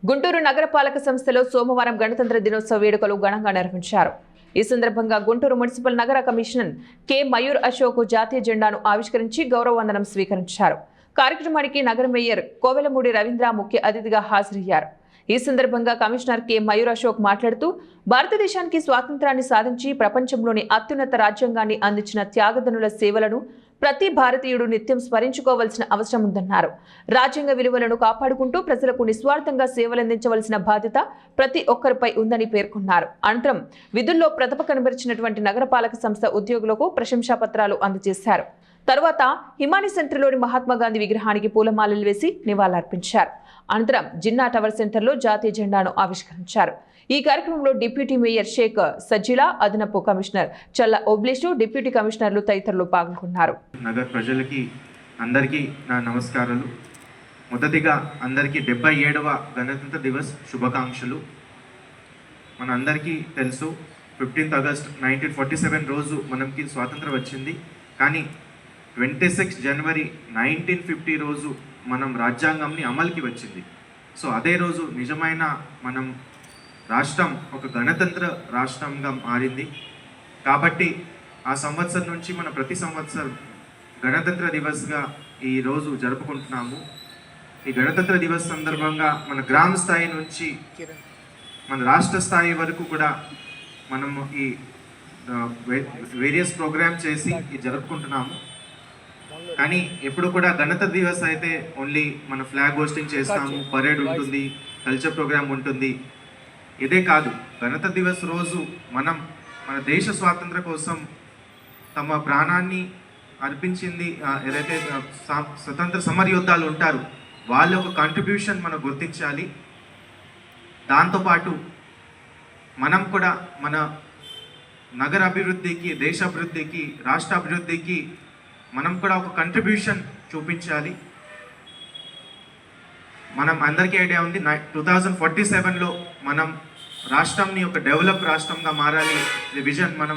గుంటూరు నగరపాలక సంస్థలో సోమవారం గణతంత్ర దినోత్సవ వేడుకలు ఘనంగా నిర్వహించారు. ఈ సందర్భంగా గుంటూరు మున్సిపల్ నగర కమిషనర్ కె మయూర్ అశోక్ జాతీయ జెండాను ఆవిష్కరించి గౌరవ వందనం స్వీకరించారు. కార్యక్రమానికి నగర మేయర్ కోవెలమూడి రవీంద్ర ముఖ్య అతిథిగా హాజరయ్యారు. ఈ సందర్భంగా కమిషనర్ కె మయూర్ అశోక్ మాట్లాడుతూ భారతదేశానికి స్వాతంత్రాన్ని సాధించి ప్రపంచంలోని అత్యున్నత రాజ్యాంగాన్ని అందించిన త్యాగధనుల సేవలను ప్రతి భారతీయుడు నిత్యం స్మరించుకోవాల్సిన అవసరం ఉందన్నారు. రాజ్యాంగ విలువలను కాపాడుకుంటూ ప్రజలకు నిస్వార్థంగా సేవలందించవలసిన బాధ్యత ప్రతి ఒక్కరిపై ఉందని పేర్కొన్నారు. అనంతరం విధుల్లో ప్రతిభ కనబరిచినటువంటి నగరపాలక సంస్థ ఉద్యోగులకు ప్రశంసా పత్రాలు అందజేశారు. తర్వాత హిమాని సెంటర్లోని మహాత్మాగాంధీ విగ్రహానికి పూలమాలలు వేసి నివాళులర్పించారు. అనంతరం జిన్నా టవర్ సెంటర్లో జాతీయ జెండాను ఆవిష్కరించారు. ఈ కార్యక్రమంలో డిప్యూటీ మేయర్ షేక్ సజ్జిలా, అదనపు కమిషనర్ చల్ల ఓబ్లేషు, డిప్యూటీ కమిషనర్లు తదితరులు పాల్గొన్నారు. నగర ప్రజలకి అందరికీ నా నమస్కారాలు. మొదటిగా అందరికీ 77వ గణతంత్ర దివస్ శుభాకాంక్షలు. మన అందరికీ తెలుసు 15th ఆగస్ట్ 1947 రోజు మనకి స్వాతంత్రం వచ్చింది. కానీ 26 జనవరి 1950 రోజు మనం రాజ్యాంగంని అమలుకి వచ్చింది. సో అదే రోజు నిజమైన మనం రాష్ట్రం ఒక గణతంత్ర రాష్ట్రంగా మారింది. కాబట్టి ఆ సంవత్సరం నుంచి మనం ప్రతి సంవత్సరం గణతంత్ర దివస్గా ఈరోజు జరుపుకుంటున్నాము. ఈ గణతంత్ర దివస్ సందర్భంగా మన గ్రామ స్థాయి నుంచి మన రాష్ట్ర స్థాయి వరకు కూడా మనము ఈ వేరియస్ ప్రోగ్రామ్ చేసి ఇది జరుపుకుంటున్నాము. కానీ ఎప్పుడు కూడా గణతంత్ర దివస్ అయితే ఓన్లీ మన ఫ్లాగ్ హోస్టింగ్ చేస్తాము, పరేడ్ ఉంటుంది, కల్చర్ ప్రోగ్రామ్ ఉంటుంది. ఇదే కాదు, గణతంత్ర దివస్ రోజు మనం మన దేశ స్వాతంత్ర కోసం తమ ప్రాణాన్ని అర్పించింది ఏదైతే స్వతంత్ర సమరయోధాలు ఉంటారు వాళ్ళ ఒక కాంట్రిబ్యూషన్ మనం గుర్తించాలి. దాంతోపాటు మనం కూడా మన నగర అభివృద్ధికి, దేశ అభివృద్ధికి, రాష్ట్ర అభివృద్ధికి మనం కూడా ఒక కంట్రిబ్యూషన్ చూపించాలి. మనం అందరికీ ఐడియా ఉంది 2047లో మనం రాష్ట్రంని ఒక డెవలప్ రాష్ట్రంగా మారాలి. విజన్ మనం